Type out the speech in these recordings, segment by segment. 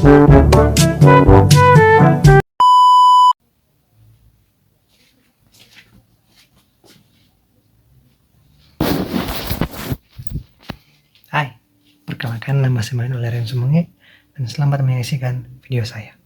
Hai, perkenalkan nama saya Manuel Leren Sumengi dan selamat menyaksikan video saya.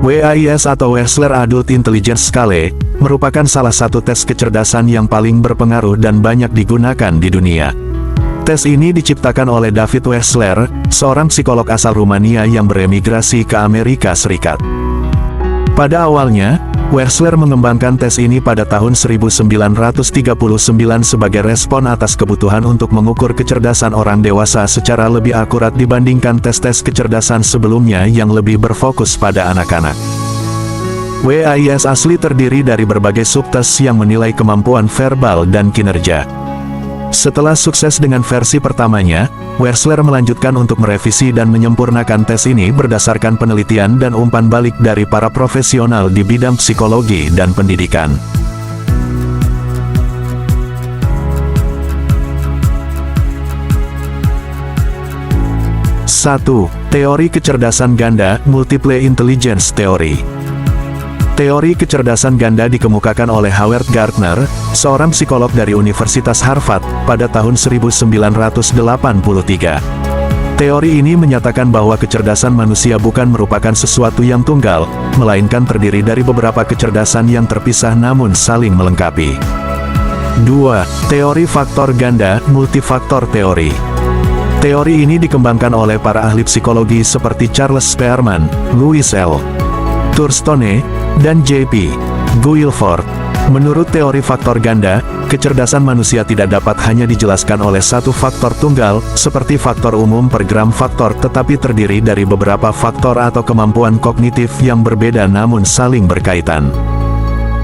WAIS atau Wechsler Adult Intelligence Scale, merupakan salah satu tes kecerdasan yang paling berpengaruh dan banyak digunakan di dunia. Tes ini diciptakan oleh David Wechsler, seorang psikolog asal Rumania yang beremigrasi ke Amerika Serikat. Pada awalnya, Wechsler mengembangkan tes ini pada tahun 1939 sebagai respon atas kebutuhan untuk mengukur kecerdasan orang dewasa secara lebih akurat dibandingkan tes-tes kecerdasan sebelumnya yang lebih berfokus pada anak-anak. WAIS asli terdiri dari berbagai subtes yang menilai kemampuan verbal dan kinerja. Setelah sukses dengan versi pertamanya, Wechsler melanjutkan untuk merevisi dan menyempurnakan tes ini berdasarkan penelitian dan umpan balik dari para profesional di bidang psikologi dan pendidikan. Satu, Teori kecerdasan ganda, Multiple Intelligence Theory. Teori kecerdasan ganda dikemukakan oleh Howard Gardner, seorang psikolog dari Universitas Harvard, pada tahun 1983. Teori ini menyatakan bahwa kecerdasan manusia bukan merupakan sesuatu yang tunggal, melainkan terdiri dari beberapa kecerdasan yang terpisah namun saling melengkapi. 2. Teori faktor ganda, Multifaktor Theory. Teori ini dikembangkan oleh para ahli psikologi seperti Charles Spearman, Louis L. Thurstone, dan J.P. Guilford. Menurut teori faktor ganda, kecerdasan manusia tidak dapat hanya dijelaskan oleh satu faktor tunggal, seperti faktor umum per gram faktor, tetapi terdiri dari beberapa faktor atau kemampuan kognitif yang berbeda namun saling berkaitan.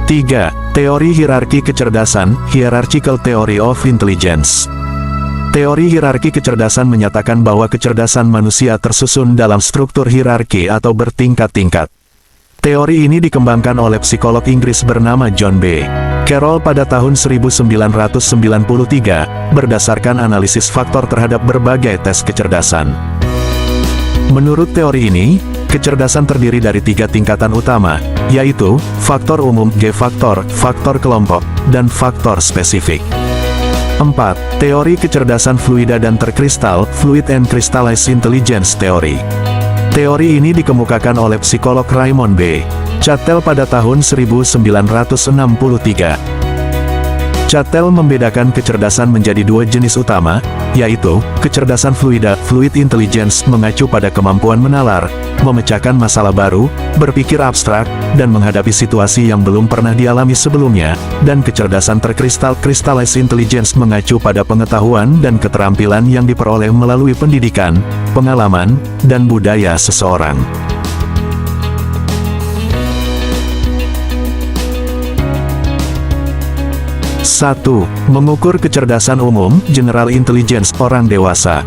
3. Teori hierarki kecerdasan, Hierarchical Theory of Intelligence. Teori hierarki kecerdasan menyatakan bahwa kecerdasan manusia tersusun dalam struktur hierarki atau bertingkat-tingkat. Teori ini dikembangkan oleh psikolog Inggris bernama John B. Carroll pada tahun 1993, berdasarkan analisis faktor terhadap berbagai tes kecerdasan. Menurut teori ini, kecerdasan terdiri dari 3 tingkatan utama, yaitu faktor umum, G-faktor, faktor kelompok, dan faktor spesifik. 4. Teori kecerdasan fluida dan terkristal, Fluid and Crystallized Intelligence Theory. Teori ini dikemukakan oleh psikolog Raymond B. Chattel pada tahun 1963. Chattel membedakan kecerdasan menjadi 2 jenis utama, yaitu, kecerdasan fluida, Fluid Intelligence, mengacu pada kemampuan menalar, memecahkan masalah baru, berpikir abstrak, dan menghadapi situasi yang belum pernah dialami sebelumnya, dan kecerdasan terkristal, Crystallized Intelligence, mengacu pada pengetahuan dan keterampilan yang diperoleh melalui pendidikan, pengalaman, dan budaya seseorang. 1. Mengukur kecerdasan umum, General Intelligence, orang dewasa.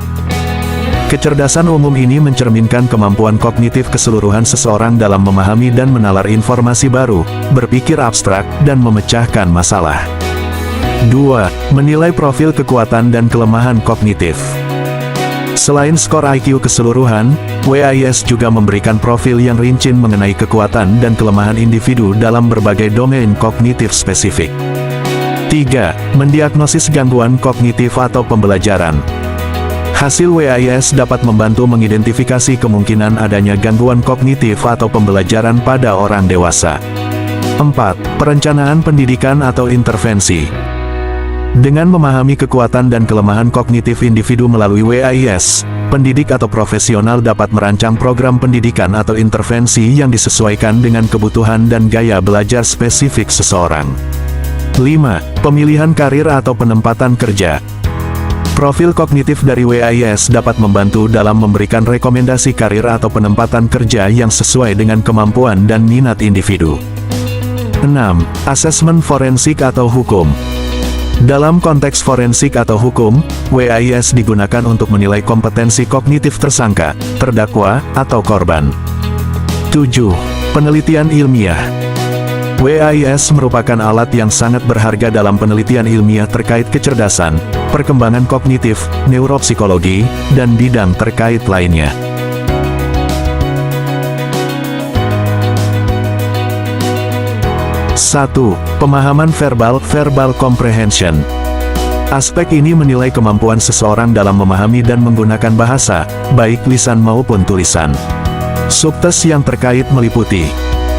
Kecerdasan umum ini mencerminkan kemampuan kognitif keseluruhan seseorang dalam memahami dan menalar informasi baru, berpikir abstrak, dan memecahkan masalah. 2. Menilai profil kekuatan dan kelemahan kognitif. Selain skor IQ keseluruhan, WAIS juga memberikan profil yang rinci mengenai kekuatan dan kelemahan individu dalam berbagai domain kognitif spesifik. 3. Mendiagnosis gangguan kognitif atau pembelajaran. Hasil WAIS dapat membantu mengidentifikasi kemungkinan adanya gangguan kognitif atau pembelajaran pada orang dewasa. 4. Perencanaan pendidikan atau intervensi. Dengan memahami kekuatan dan kelemahan kognitif individu melalui WAIS, pendidik atau profesional dapat merancang program pendidikan atau intervensi yang disesuaikan dengan kebutuhan dan gaya belajar spesifik seseorang. 5. Pemilihan karir atau penempatan kerja. Profil kognitif dari WAIS dapat membantu dalam memberikan rekomendasi karir atau penempatan kerja yang sesuai dengan kemampuan dan minat individu. 6. Asesmen forensik atau hukum. Dalam konteks forensik atau hukum, WAIS digunakan untuk menilai kompetensi kognitif tersangka, terdakwa, atau korban. 7. Penelitian ilmiah. WAIS merupakan alat yang sangat berharga dalam penelitian ilmiah terkait kecerdasan, perkembangan kognitif, neuropsikologi, dan bidang terkait lainnya. 1. Pemahaman verbal comprehension. Aspek ini menilai kemampuan seseorang dalam memahami dan menggunakan bahasa, baik lisan maupun tulisan. Subtes yang terkait meliputi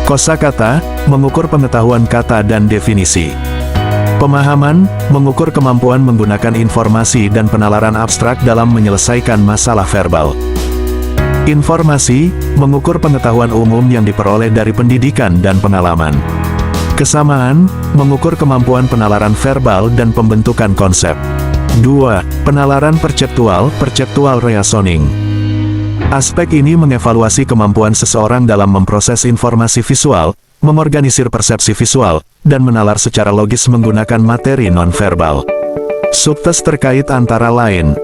kosakata, mengukur pengetahuan kata dan definisi. Pemahaman, mengukur kemampuan menggunakan informasi dan penalaran abstrak dalam menyelesaikan masalah verbal. Informasi, mengukur pengetahuan umum yang diperoleh dari pendidikan dan pengalaman. Kesamaan, mengukur kemampuan penalaran verbal dan pembentukan konsep. 2. Penalaran perceptual reasoning. Aspek ini mengevaluasi kemampuan seseorang dalam memproses informasi visual, mengorganisir persepsi visual, dan menalar secara logis menggunakan materi nonverbal. Subtes terkait antara lain: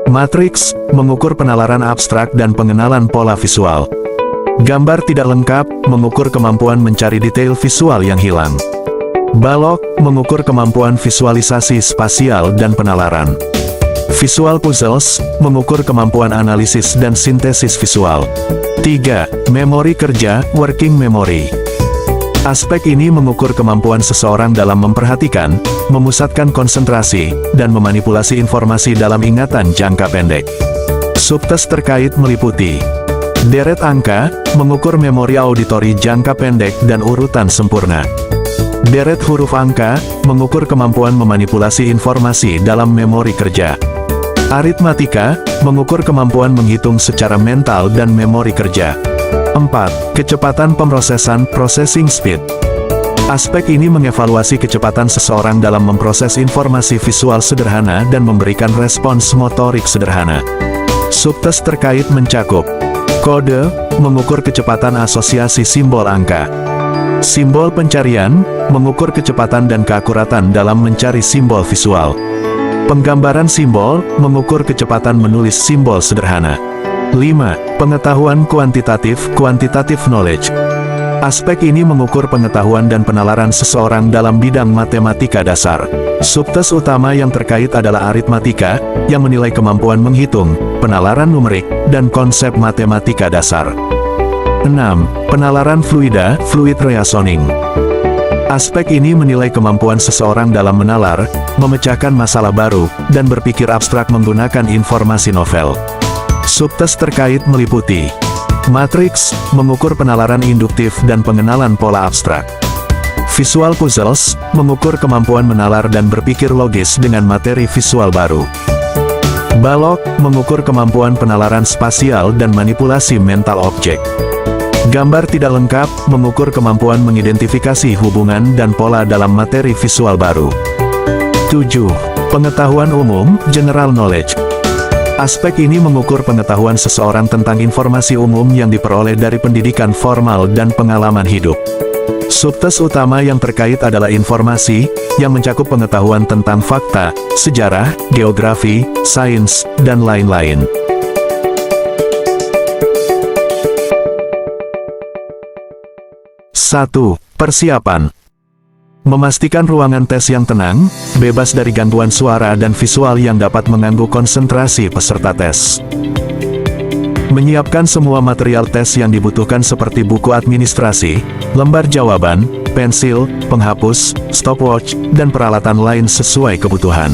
matriks, mengukur penalaran abstrak dan pengenalan pola visual. Gambar tidak lengkap, mengukur kemampuan mencari detail visual yang hilang. Balok, mengukur kemampuan visualisasi spasial dan penalaran. Visual puzzles, mengukur kemampuan analisis dan sintesis visual. 3. Memori kerja, working memory. Aspek ini mengukur kemampuan seseorang dalam memperhatikan, memusatkan konsentrasi, dan memanipulasi informasi dalam ingatan jangka pendek. Subtes terkait meliputi deret angka, mengukur memori auditori jangka pendek dan urutan sempurna. Deret huruf angka, mengukur kemampuan memanipulasi informasi dalam memori kerja. Aritmatika, mengukur kemampuan menghitung secara mental dan memori kerja. 4. Kecepatan pemrosesan, processing speed. Aspek ini mengevaluasi kecepatan seseorang dalam memproses informasi visual sederhana dan memberikan respons motorik sederhana. Subtes terkait mencakup kode, mengukur kecepatan asosiasi simbol angka. Simbol pencarian, mengukur kecepatan dan keakuratan dalam mencari simbol visual. Penggambaran simbol, mengukur kecepatan menulis simbol sederhana. 5. Pengetahuan kuantitatif knowledge. Aspek ini mengukur pengetahuan dan penalaran seseorang dalam bidang matematika dasar. Subtes utama yang terkait adalah aritmatika, yang menilai kemampuan menghitung, penalaran numerik, dan konsep matematika dasar. 6. Penalaran fluid reasoning. Aspek ini menilai kemampuan seseorang dalam menalar, memecahkan masalah baru, dan berpikir abstrak menggunakan informasi novel. Subtes terkait meliputi matriks, mengukur penalaran induktif dan pengenalan pola abstrak. Visual puzzles, mengukur kemampuan menalar dan berpikir logis dengan materi visual baru. Balok, mengukur kemampuan penalaran spasial dan manipulasi mental objek. Gambar tidak lengkap, mengukur kemampuan mengidentifikasi hubungan dan pola dalam materi visual baru. 7. Pengetahuan umum, general knowledge. Aspek ini mengukur pengetahuan seseorang tentang informasi umum yang diperoleh dari pendidikan formal dan pengalaman hidup. Subtes utama yang terkait adalah informasi, yang mencakup pengetahuan tentang fakta, sejarah, geografi, sains, dan lain-lain. Satu. Persiapan. Memastikan ruangan tes yang tenang, bebas dari gangguan suara dan visual yang dapat mengganggu konsentrasi peserta tes. Menyiapkan semua material tes yang dibutuhkan seperti buku administrasi, lembar jawaban, pensil, penghapus, stopwatch, dan peralatan lain sesuai kebutuhan.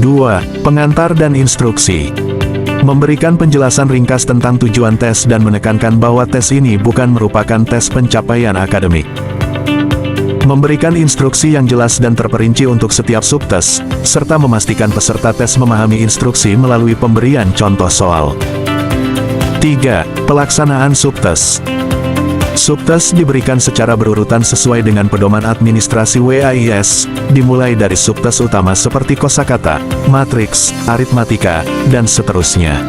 2. Pengantar dan instruksi. Memberikan penjelasan ringkas tentang tujuan tes dan menekankan bahwa tes ini bukan merupakan tes pencapaian akademik. Memberikan instruksi yang jelas dan terperinci untuk setiap subtes, serta memastikan peserta tes memahami instruksi melalui pemberian contoh soal. 3. Pelaksanaan subtes. Subtes diberikan secara berurutan sesuai dengan pedoman administrasi WAIS, dimulai dari subtes utama seperti kosakata, matriks, aritmatika, dan seterusnya.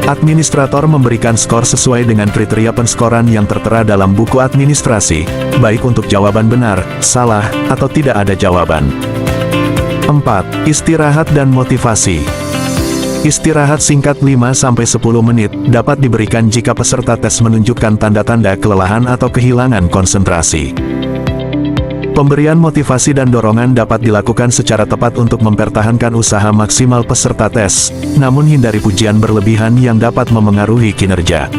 Administrator memberikan skor sesuai dengan kriteria penskoran yang tertera dalam buku administrasi, baik untuk jawaban benar, salah, atau tidak ada jawaban. 4. Istirahat dan motivasi. Istirahat singkat 5-10 menit dapat diberikan jika peserta tes menunjukkan tanda-tanda kelelahan atau kehilangan konsentrasi. Pemberian motivasi dan dorongan dapat dilakukan secara tepat untuk mempertahankan usaha maksimal peserta tes, namun hindari pujian berlebihan yang dapat memengaruhi kinerja.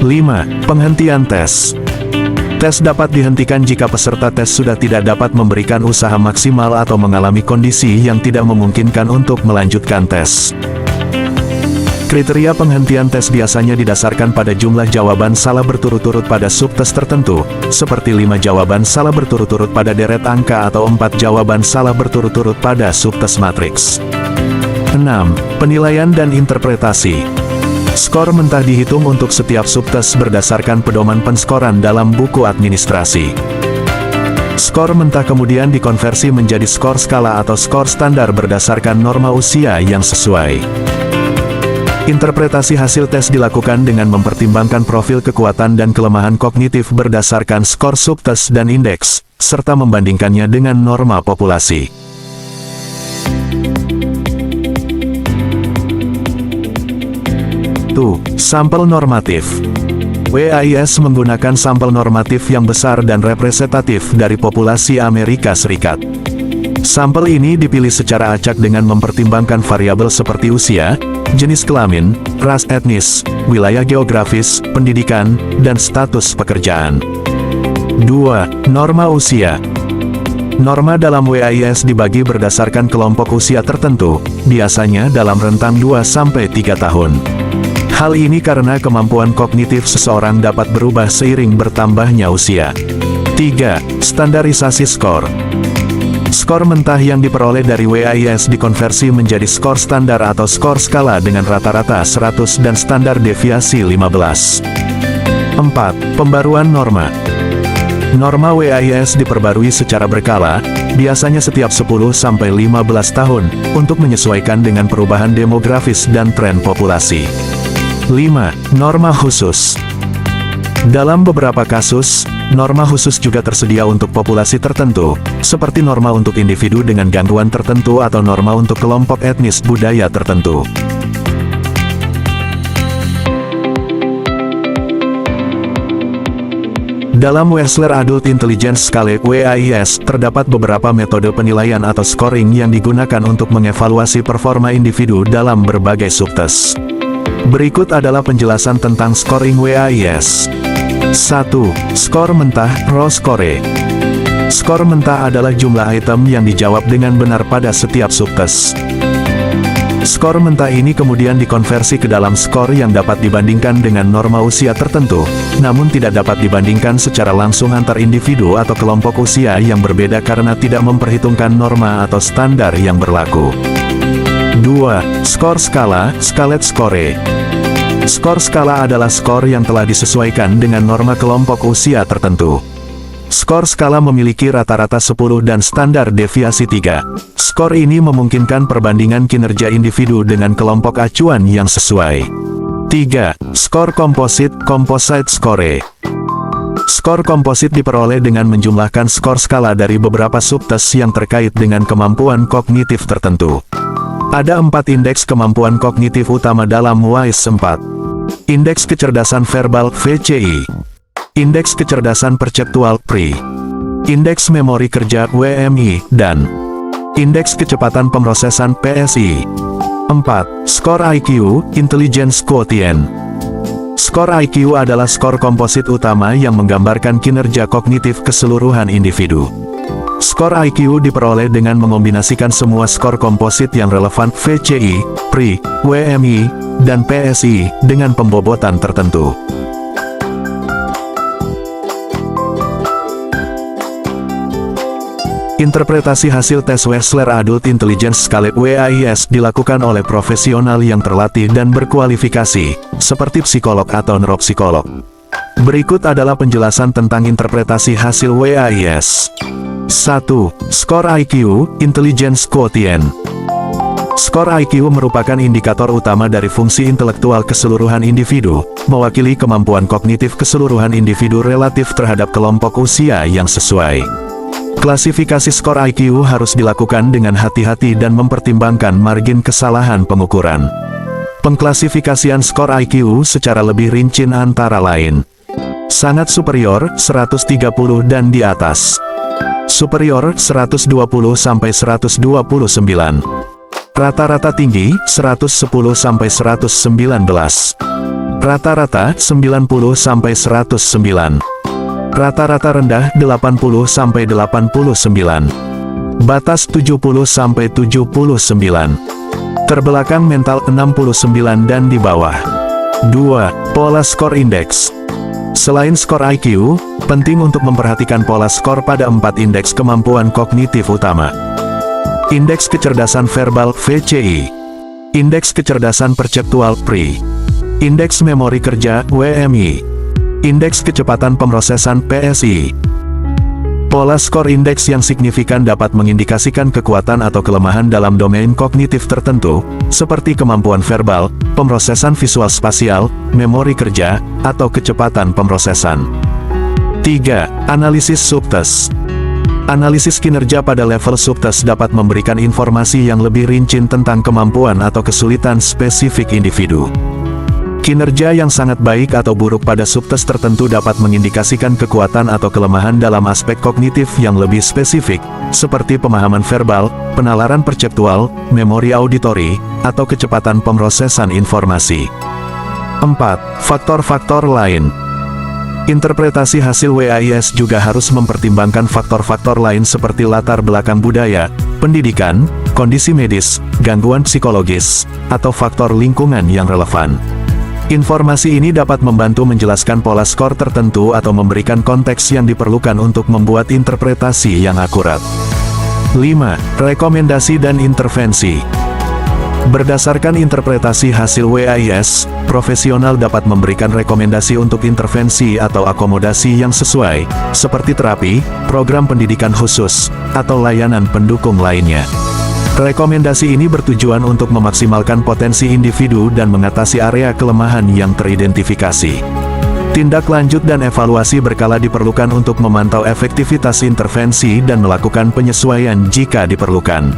5. Penghentian tes. Tes dapat dihentikan jika peserta tes sudah tidak dapat memberikan usaha maksimal atau mengalami kondisi yang tidak memungkinkan untuk melanjutkan tes. Kriteria penghentian tes biasanya didasarkan pada jumlah jawaban salah berturut-turut pada subtes tertentu, seperti 5 jawaban salah berturut-turut pada deret angka atau 4 jawaban salah berturut-turut pada subtes matriks. 6. Penilaian dan interpretasi. Skor mentah dihitung untuk setiap subtes berdasarkan pedoman penskoran dalam buku administrasi. Skor mentah kemudian dikonversi menjadi skor skala atau skor standar berdasarkan norma usia yang sesuai. Interpretasi hasil tes dilakukan dengan mempertimbangkan profil kekuatan dan kelemahan kognitif berdasarkan skor subtes dan indeks, serta membandingkannya dengan norma populasi. Sampel normatif. WAIS menggunakan sampel normatif yang besar dan representatif dari populasi Amerika Serikat. Sampel ini dipilih secara acak dengan mempertimbangkan variabel seperti usia, jenis kelamin, ras etnis, wilayah geografis, pendidikan, dan status pekerjaan. 2. Norma usia. Norma dalam WAIS dibagi berdasarkan kelompok usia tertentu, biasanya dalam rentang 2-3 tahun. Hal ini karena kemampuan kognitif seseorang dapat berubah seiring bertambahnya usia. 3. Standarisasi skor. Skor mentah yang diperoleh dari WAIS dikonversi menjadi skor standar atau skor skala dengan rata-rata 100 dan standar deviasi 15. 4. Pembaruan norma. Norma WAIS diperbarui secara berkala, biasanya setiap 10-15 tahun, untuk menyesuaikan dengan perubahan demografis dan tren populasi. 5. Norma khusus. Dalam beberapa kasus, norma khusus juga tersedia untuk populasi tertentu, seperti norma untuk individu dengan gangguan tertentu atau norma untuk kelompok etnis budaya tertentu. Dalam Wechsler Adult Intelligence Scale WAIS, terdapat beberapa metode penilaian atau scoring yang digunakan untuk mengevaluasi performa individu dalam berbagai subtes. Berikut adalah penjelasan tentang scoring WAIS. 1. Skor mentah, raw score. Skor mentah adalah jumlah item yang dijawab dengan benar pada setiap subtes. Skor mentah ini kemudian dikonversi ke dalam skor yang dapat dibandingkan dengan norma usia tertentu, namun tidak dapat dibandingkan secara langsung antar individu atau kelompok usia yang berbeda karena tidak memperhitungkan norma atau standar yang berlaku. 2. Skor skala, Scalet score. Skor skala adalah skor yang telah disesuaikan dengan norma kelompok usia tertentu. Skor skala memiliki rata-rata 10 dan standar deviasi 3. Skor ini memungkinkan perbandingan kinerja individu dengan kelompok acuan yang sesuai. 3. Skor komposit, Composite score. Skor komposit diperoleh dengan menjumlahkan skor skala dari beberapa subtes yang terkait dengan kemampuan kognitif tertentu. Ada 4 indeks kemampuan kognitif utama dalam WAIS 4. Indeks kecerdasan verbal VCI, Indeks kecerdasan perceptual PRI, Indeks memori kerja WMI, dan Indeks kecepatan pemrosesan PSI. 4. Skor IQ, Intelligence Quotient. Skor IQ adalah skor komposit utama yang menggambarkan kinerja kognitif keseluruhan individu. Skor IQ diperoleh dengan mengombinasikan semua skor komposit yang relevan VCI, PRI, WMI, dan PSI dengan pembobotan tertentu. Interpretasi hasil tes Wechsler Adult Intelligence Scale WAIS dilakukan oleh profesional yang terlatih dan berkualifikasi, seperti psikolog atau neuropsikolog. Berikut adalah penjelasan tentang interpretasi hasil WAIS. 1. Skor IQ, Intelligence Quotient. Skor IQ merupakan indikator utama dari fungsi intelektual keseluruhan individu, mewakili kemampuan kognitif keseluruhan individu relatif terhadap kelompok usia yang sesuai. Klasifikasi skor IQ harus dilakukan dengan hati-hati dan mempertimbangkan margin kesalahan pengukuran. Pengklasifikasian skor IQ secara lebih rinci antara lain: sangat superior 130 dan di atas, superior 120 sampai 129, rata-rata tinggi 110 sampai 119, rata-rata 90 sampai 109, rata-rata rendah 80 sampai 89, batas 70 sampai 79, terbelakang mental 69 dan di bawah. 2. Pola skor indeks. Selain skor IQ, penting untuk memperhatikan pola skor pada 4 indeks kemampuan kognitif utama. Indeks kecerdasan verbal (VCI), indeks kecerdasan perceptual (PRI), indeks memori kerja (WMI), indeks kecepatan pemrosesan (PSI. Pola skor indeks yang signifikan dapat mengindikasikan kekuatan atau kelemahan dalam domain kognitif tertentu, seperti kemampuan verbal, pemrosesan visual spasial, memori kerja, atau kecepatan pemrosesan. 3. Analisis subtes. Analisis kinerja pada level subtes dapat memberikan informasi yang lebih rinci tentang kemampuan atau kesulitan spesifik individu. Kinerja yang sangat baik atau buruk pada subtes tertentu dapat mengindikasikan kekuatan atau kelemahan dalam aspek kognitif yang lebih spesifik, seperti pemahaman verbal, penalaran perceptual, memori auditori, atau kecepatan pemrosesan informasi. 4. Faktor-faktor lain. Interpretasi hasil WAIS juga harus mempertimbangkan faktor-faktor lain seperti latar belakang budaya, pendidikan, kondisi medis, gangguan psikologis, atau faktor lingkungan yang relevan. Informasi ini dapat membantu menjelaskan pola skor tertentu atau memberikan konteks yang diperlukan untuk membuat interpretasi yang akurat. 5. Rekomendasi dan intervensi. Berdasarkan interpretasi hasil WAIS, profesional dapat memberikan rekomendasi untuk intervensi atau akomodasi yang sesuai, seperti terapi, program pendidikan khusus, atau layanan pendukung lainnya. Rekomendasi ini bertujuan untuk memaksimalkan potensi individu dan mengatasi area kelemahan yang teridentifikasi. Tindak lanjut dan evaluasi berkala diperlukan untuk memantau efektivitas intervensi dan melakukan penyesuaian jika diperlukan.